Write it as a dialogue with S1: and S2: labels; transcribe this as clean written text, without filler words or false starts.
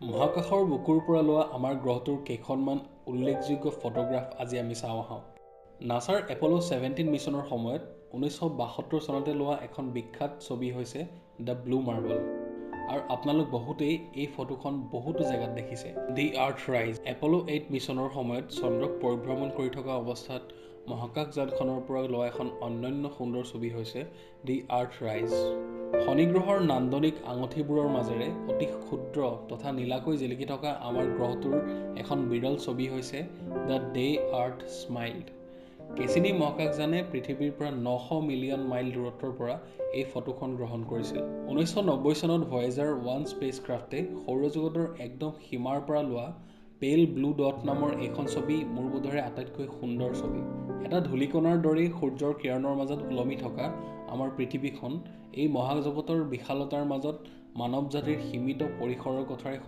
S1: মহাকাশৰ বুকুৰ পৰা লোৱা আমাৰ গ্ৰহটোৰ কেইখনমান উল্লেখযোগ্য ফটোগ্ৰাফ আজি আমি চাওঁ আহক। নাছাৰ এপল' 17 মিছনৰ সময়ত 1972 চনতে লোৱা এখন বিখ্যাত ছবি হৈছে দ্য ব্লু মাৰ্বল। আৰু আপোনালোক বহুতেই এই ফটোখন বহুতো জেগাত দেখিছে। দি আৰ্থ ৰাইজ এপল' 8 মিছনৰ সময়ত চন্দ্ৰক পৰিভ্ৰমণ কৰি থকা অৱস্থাত মহাকাশযানখনৰ পৰা লোৱা এখন অনন্য সুন্দৰ ছবি হৈছে দি আৰ্থ ৰাইজ। শনিগ্ৰহৰ নান্দনিক আঙঠিবোৰৰ মাজেৰে অতি ক্ষুদ্ৰ তথা নীলাকৈ জিলিকি থকা আমাৰ গ্ৰহটোৰ এখন বিৰল ছবি হৈছে দ্য ডে আৰ্থ স্মাইল্ড। কেচিনি মহাকাশযানে পৃথিৱীৰ পৰা 900 মিলিয়ন মাইল দূৰত্বৰ পৰা এই ফটোখন গ্ৰহণ কৰিছিল। 1990 চনত ভয়েজাৰ 1 স্পেচক্ৰাফ্টে সৌৰজগতৰ একদম সীমাৰ পৰা লোৱা পেল ব্লু ডট নামৰ এইখন ছবি মোৰ বোধেৰে আটাইতকৈ সুন্দৰ ছবি। এটা ধূলিকণাৰ দৰেই সূৰ্যৰ কিৰণৰ মাজত ওলমি থকা আমাৰ পৃথিৱীখন এই মহাজগতৰ বিশালতাৰ মাজত মানৱ জাতিৰ সীমিত পৰিসৰৰ কথাৰে